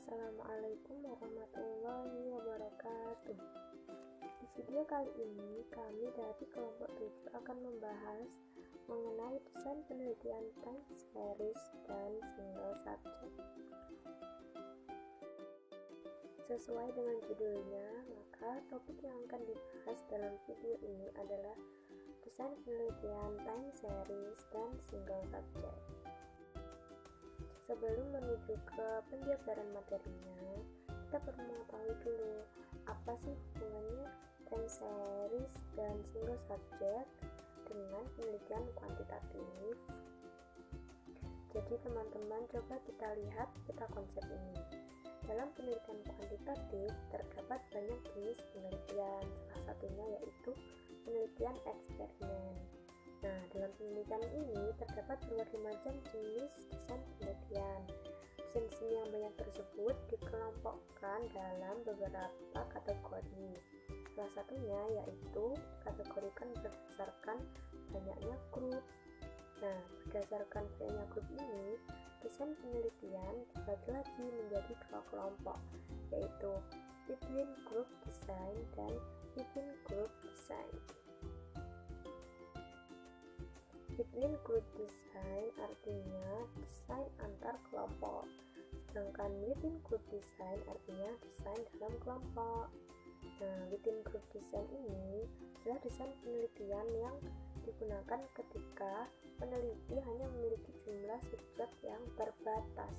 Assalamualaikum warahmatullahi wabarakatuh. Di video kali ini kami dari kelompok 7 akan membahas mengenai desain penelitian time series dan single subject. Sesuai dengan judulnya, maka topik yang akan dibahas dalam video ini adalah desain penelitian time series dan single subject. Sebelum menuju ke penjabaran materinya, kita perlu mengetahui dulu apa sih hubungannya time series dan single subject dengan penelitian kuantitatif. Jadi teman-teman, coba kita lihat peta konsep ini. Dalam penelitian kuantitatif terdapat banyak jenis penelitian, salah satunya yaitu penelitian eksperimen. Nah, dalam penelitian ini terdapat berbagai macam jenis desain penelitian. Desain yang banyak tersebut dikelompokkan dalam beberapa kategori. Salah satunya yaitu dikategorikan berdasarkan banyaknya grup. Nah, berdasarkan banyaknya grup ini, desain penelitian dibagi lagi menjadi dua kelompok, yaitu within group design dan within group design. Within group design artinya desain antar kelompok, sedangkan within group design artinya desain dalam kelompok. Nah, within group design ini adalah desain penelitian yang digunakan ketika peneliti hanya memiliki jumlah subjek yang terbatas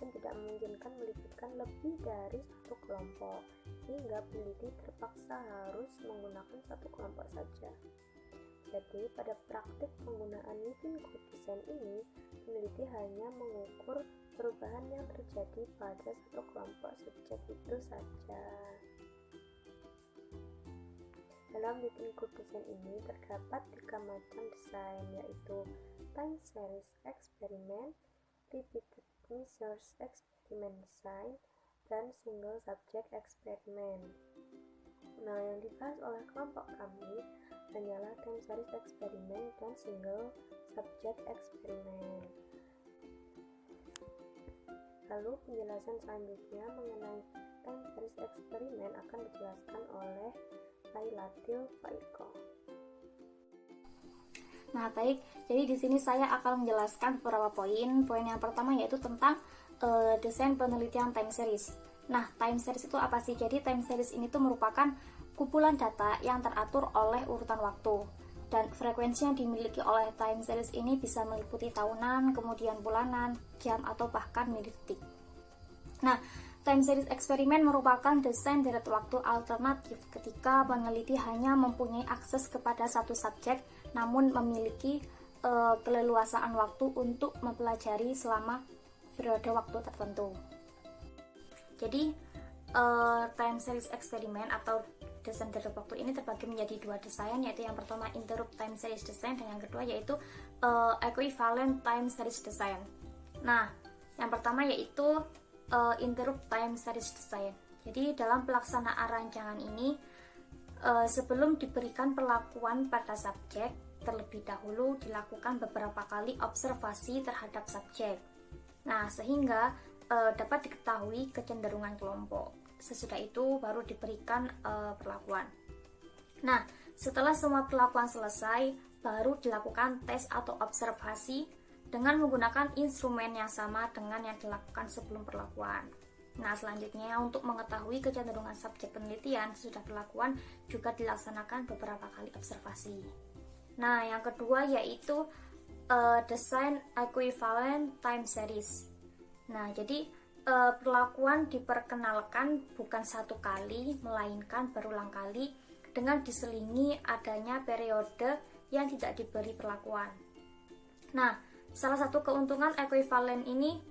dan tidak memungkinkan melibatkan lebih dari satu kelompok, sehingga peneliti terpaksa harus menggunakan satu kelompok saja. Jadi, pada praktik penggunaan within group design ini, peneliti hanya mengukur perubahan yang terjadi pada satu kelompok subjek itu saja. Dalam within group design ini terdapat 3 macam desain, yaitu time series experiment, repeated measures experiment design, dan single subject experiment. Nah, yang dibahas oleh kelompok kami hanyalah time series eksperimen dan single subject eksperimen. Lalu penjelasan selanjutnya mengenai time series eksperimen akan dijelaskan oleh Lailatul Faiko. Nah, baik. Jadi di sini saya akan menjelaskan beberapa poin. Poin yang pertama yaitu tentang desain penelitian time series. Nah, time series itu apa sih? Jadi time series ini tuh merupakan kumpulan data yang teratur oleh urutan waktu, dan frekuensi yang dimiliki oleh time series ini bisa meliputi tahunan, kemudian bulanan, jam, atau bahkan milidetik. Nah, time series eksperimen merupakan desain deret waktu alternatif ketika peneliti hanya mempunyai akses kepada satu subjek namun memiliki keleluasaan waktu untuk mempelajari selama periode waktu tertentu. Jadi, time series eksperimen atau desain deret waktu ini terbagi menjadi dua desain, yaitu yang pertama interrupt time series design dan yang kedua yaitu equivalent time series design. Nah, yang pertama yaitu interrupt time series design. Jadi dalam pelaksanaan rancangan ini sebelum diberikan perlakuan pada subjek, terlebih dahulu dilakukan beberapa kali observasi terhadap subjek. Nah, sehingga dapat diketahui kecenderungan kelompok. Sesudah itu baru diberikan perlakuan. Nah, setelah semua perlakuan selesai, baru dilakukan tes atau observasi dengan menggunakan instrumen yang sama dengan yang dilakukan sebelum perlakuan. Nah, selanjutnya untuk mengetahui kecenderungan subjek penelitian sesudah perlakuan juga dilaksanakan beberapa kali observasi. Nah, yang kedua yaitu design equivalent time series. Nah, jadi perlakuan diperkenalkan bukan satu kali, melainkan berulang kali dengan diselingi adanya periode yang tidak diberi perlakuan. Nah, salah satu keuntungan equivalent ini,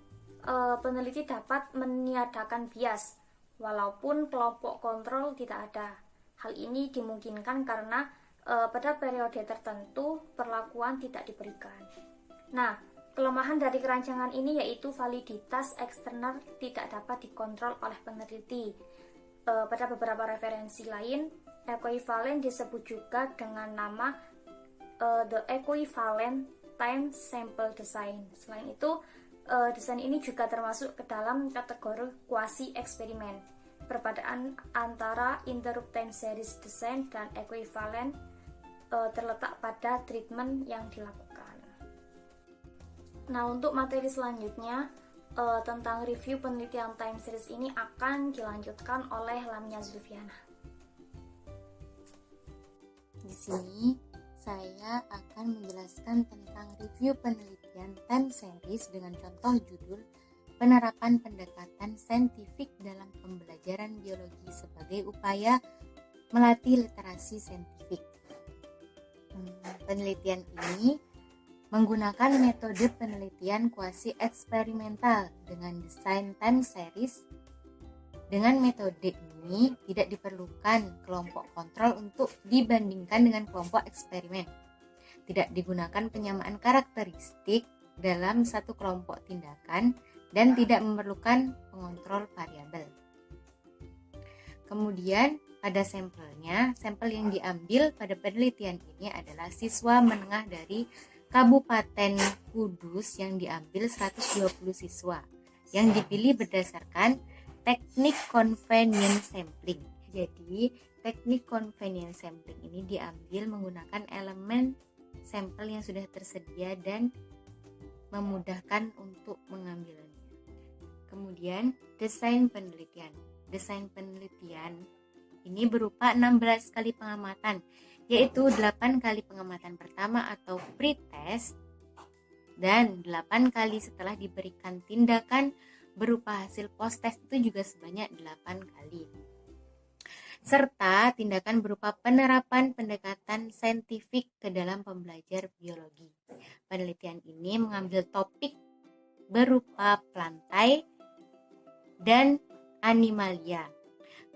peneliti dapat meniadakan bias, walaupun kelompok kontrol tidak ada. Hal ini dimungkinkan karena pada periode tertentu perlakuan tidak diberikan. Nah, kelemahan dari kerancangan ini yaitu validitas eksternal tidak dapat dikontrol oleh peneliti. Pada beberapa referensi lain, equivalent disebut juga dengan nama the equivalent time sample design. Selain itu, desain ini juga termasuk ke dalam kategori quasi eksperimen. Perbedaan antara interrupt time series design dan equivalent terletak pada treatment yang dilakukan. Nah, untuk materi selanjutnya tentang review penelitian time series ini akan dilanjutkan oleh Lamia Zulfiana. Di sini saya akan menjelaskan tentang review penelitian time series dengan contoh judul penerapan pendekatan saintifik dalam pembelajaran biologi sebagai upaya melatih literasi saintifik. Penelitian ini menggunakan metode penelitian kuasi eksperimental dengan desain time series. Dengan metode ini tidak diperlukan kelompok kontrol untuk dibandingkan dengan kelompok eksperimen. Tidak digunakan penyamaan karakteristik dalam satu kelompok tindakan dan tidak memerlukan pengontrol variabel. Kemudian pada sampelnya, sampel yang diambil pada penelitian ini adalah siswa menengah dari Kabupaten Kudus yang diambil 120 siswa yang dipilih berdasarkan teknik convenience sampling. Jadi, teknik convenience sampling ini diambil menggunakan elemen sampel yang sudah tersedia dan memudahkan untuk mengambilnya. Kemudian, desain penelitian. Desain penelitian ini berupa 16 kali pengamatan, yaitu 8 kali pengamatan pertama atau pre-test dan 8 kali setelah diberikan tindakan berupa hasil post-test itu juga sebanyak 8 kali. Serta tindakan berupa penerapan pendekatan saintifik ke dalam pembelajar biologi. Penelitian ini mengambil topik berupa plantae dan animalia.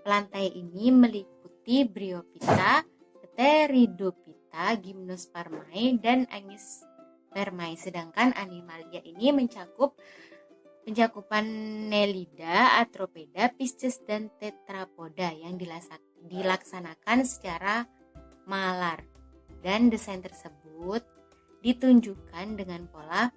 Plantae ini meliputi Bryophyta, Pteridophyta, Gymnospermae, dan Angiospermae. Sedangkan animalia ini pencakupan Nelida, Arthropoda, Pisces, dan Tetrapoda yang dilaksanakan secara malar. Dan desain tersebut ditunjukkan dengan pola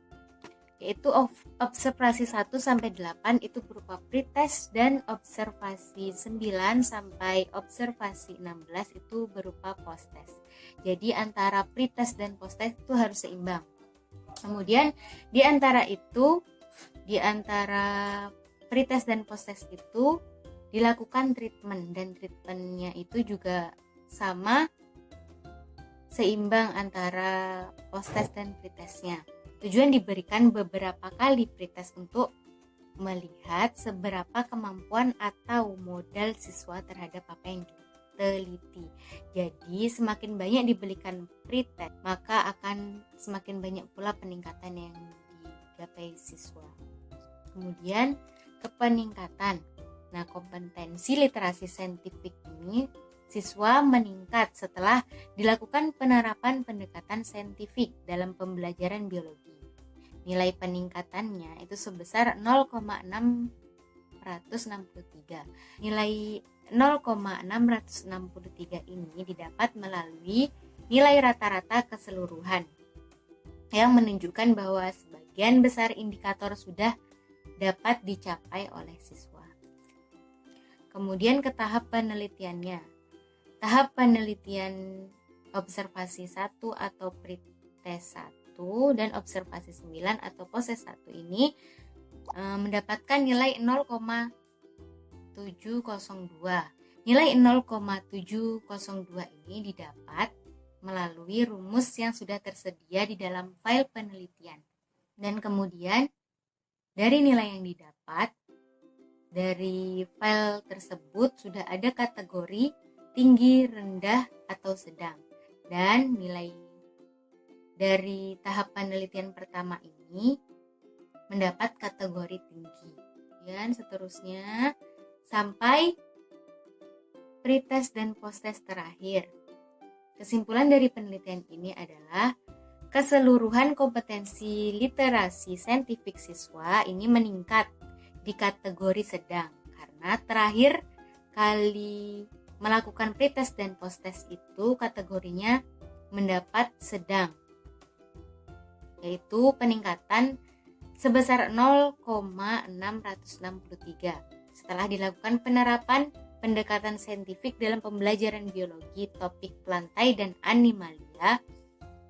yaitu observasi 1 sampai 8 itu berupa pretest dan observasi 9 sampai observasi 16 itu berupa post-test. Jadi antara pretest dan post-test itu harus seimbang. Kemudian di antara pretest dan post-test itu dilakukan treatment dan treatmentnya itu juga sama seimbang antara post-test dan pretestnya. Tujuan diberikan beberapa kali pretest untuk melihat seberapa kemampuan atau modal siswa terhadap apa yang diteliti. Jadi semakin banyak diberikan pretest, maka akan semakin banyak pula peningkatan yang digapai siswa. Kemudian kepeningkatan. Nah, kompetensi literasi saintifik ini siswa meningkat setelah dilakukan penerapan pendekatan saintifik dalam pembelajaran biologi. Nilai peningkatannya itu sebesar 0,663. Nilai 0,663 ini didapat melalui nilai rata-rata keseluruhan yang menunjukkan bahwa sebagian besar indikator sudah dapat dicapai oleh siswa. Kemudian ke tahap penelitiannya. Tahap penelitian observasi 1 atau pretest 1 dan observasi 9 atau post-test 1 ini mendapatkan nilai 0,702. Nilai 0,702 ini didapat melalui rumus yang sudah tersedia di dalam file penelitian. Dan kemudian dari nilai yang didapat dari file tersebut sudah ada kategori tinggi, rendah, atau sedang. Dan nilai dari tahap penelitian pertama ini mendapat kategori tinggi. Dan seterusnya sampai pretest dan post-test terakhir. Kesimpulan dari penelitian ini adalah keseluruhan kompetensi literasi saintifik siswa ini meningkat di kategori sedang karena terakhir kali melakukan pretest dan post-test itu kategorinya mendapat sedang, yaitu peningkatan sebesar 0,663 setelah dilakukan penerapan pendekatan saintifik dalam pembelajaran biologi topik plantae dan animalia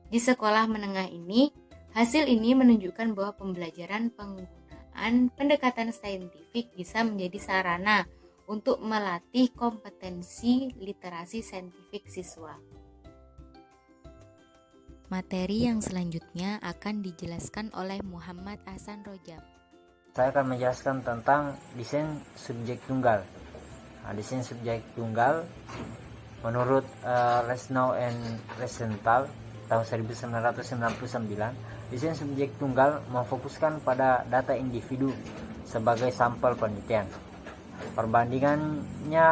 di sekolah menengah ini. Hasil ini menunjukkan bahwa pembelajaran penggunaan pendekatan saintifik bisa menjadi sarana untuk melatih kompetensi literasi saintifik siswa. Materi yang selanjutnya akan dijelaskan oleh Muhammad Hasan Rojab. Saya akan menjelaskan tentang desain subjek tunggal. Desain subjek tunggal menurut Reisner and Rosenthal tahun 1999, desain subjek tunggal memfokuskan pada data individu sebagai sampel penelitian. Perbandingannya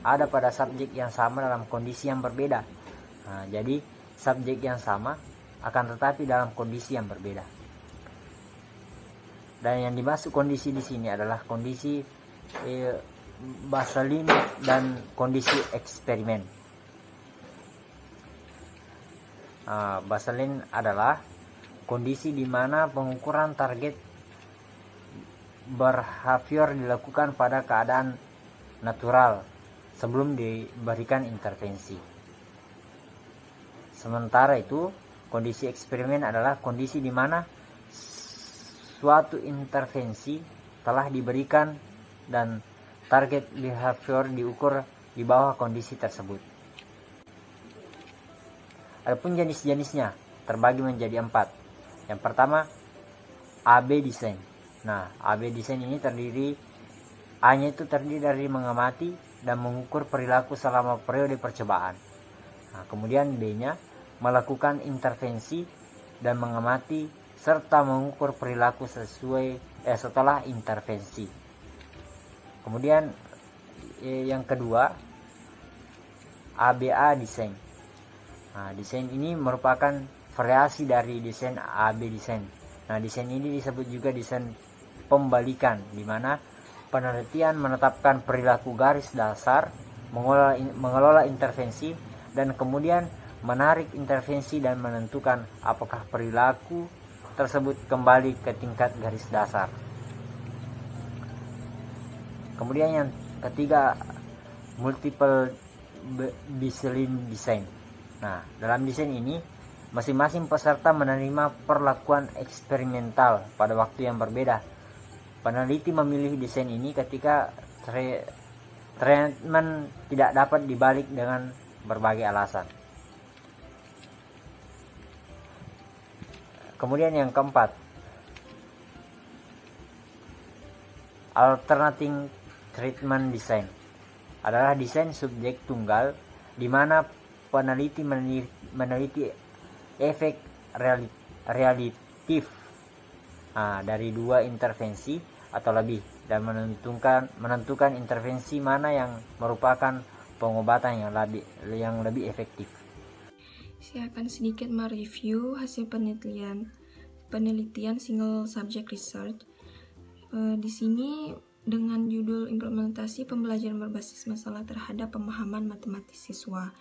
ada pada subjek yang sama dalam kondisi yang berbeda. Jadi subjek yang sama akan tetapi dalam kondisi yang berbeda. Dan yang dimaksud kondisi di sini adalah kondisi Baselin dan kondisi eksperimen. Baselin adalah kondisi di mana pengukuran target behavior dilakukan pada keadaan natural sebelum diberikan intervensi. Sementara itu, kondisi eksperimen adalah kondisi di mana suatu intervensi telah diberikan dan target behavior diukur di bawah kondisi tersebut. Adapun jenis-jenisnya terbagi menjadi 4. Yang pertama, AB design. AB design ini A-nya itu terdiri dari mengamati dan mengukur perilaku selama periode percobaan. Kemudian B-nya melakukan intervensi dan mengamati serta mengukur perilaku setelah intervensi. Kemudian yang kedua, ABA design. Desain ini merupakan variasi dari desain AB design. Desain ini disebut juga desain pembalikan, di mana penelitian menetapkan perilaku garis dasar, mengelola intervensi, dan kemudian menarik intervensi dan menentukan apakah perilaku tersebut kembali ke tingkat garis dasar. Kemudian yang ketiga, multiple Baselin design. Dalam desain ini masing-masing peserta menerima perlakuan eksperimental pada waktu yang berbeda. Peneliti memilih desain ini ketika treatment tidak dapat dibalik dengan berbagai alasan. Kemudian yang keempat, alternating treatment design adalah desain subjek tunggal di mana peneliti meneliti efek relatif dari 2 intervensi atau lebih dan menentukan intervensi mana yang merupakan pengobatan yang lebih efektif. Saya akan sedikit mereview hasil penelitian single subject research. Di sini dengan judul implementasi pembelajaran berbasis masalah terhadap pemahaman matematis siswa.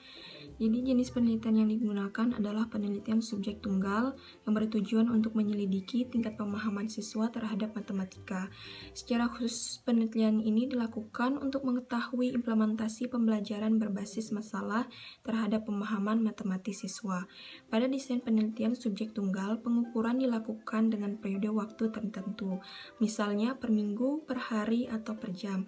Jadi jenis penelitian yang digunakan adalah penelitian subjek tunggal yang bertujuan untuk menyelidiki tingkat pemahaman siswa terhadap matematika. Secara khusus penelitian ini dilakukan untuk mengetahui implementasi pembelajaran berbasis masalah terhadap pemahaman matematis siswa. Pada desain penelitian subjek tunggal, pengukuran dilakukan dengan periode waktu tertentu, misalnya per minggu, per hari, atau per jam.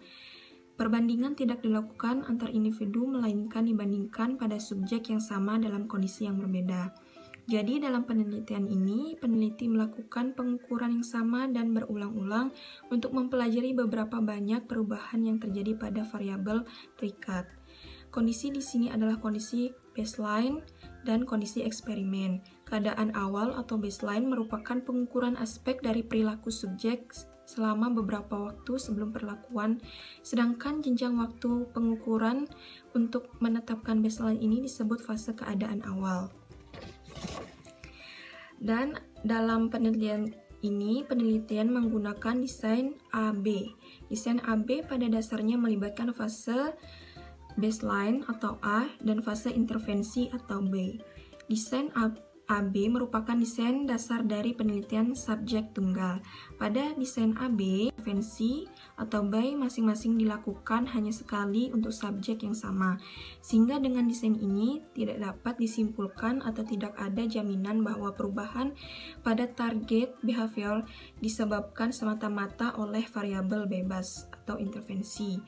Perbandingan tidak dilakukan antar individu, melainkan dibandingkan pada subjek yang sama dalam kondisi yang berbeda. Jadi dalam penelitian ini, peneliti melakukan pengukuran yang sama dan berulang-ulang untuk mempelajari beberapa banyak perubahan yang terjadi pada variabel terikat. Kondisi di sini adalah kondisi baseline dan kondisi eksperimen. Keadaan awal atau baseline merupakan pengukuran aspek dari perilaku subjek selama beberapa waktu sebelum perlakuan, sedangkan jenjang waktu pengukuran untuk menetapkan baseline ini disebut fase keadaan awal. Dan dalam penelitian ini, penelitian menggunakan desain AB. Desain AB pada dasarnya melibatkan fase baseline atau A dan fase intervensi atau B. Desain AB merupakan desain dasar dari penelitian subjek tunggal. Pada desain AB, intervensi atau by masing-masing dilakukan hanya sekali untuk subjek yang sama, sehingga dengan desain ini tidak dapat disimpulkan atau tidak ada jaminan bahwa perubahan pada target behavior disebabkan semata-mata oleh variabel bebas atau intervensi.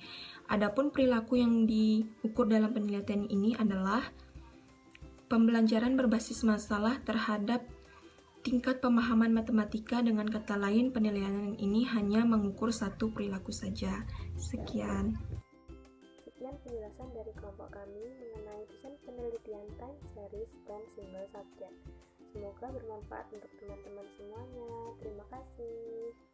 Adapun perilaku yang diukur dalam penelitian ini adalah pembelajaran berbasis masalah terhadap tingkat pemahaman matematika. Dengan kata lain, penilaian ini hanya mengukur satu perilaku saja. Sekian. Sekian penjelasan dari kelompok kami mengenai desain penelitian time series dan single subject. Semoga bermanfaat untuk teman-teman semuanya. Terima kasih.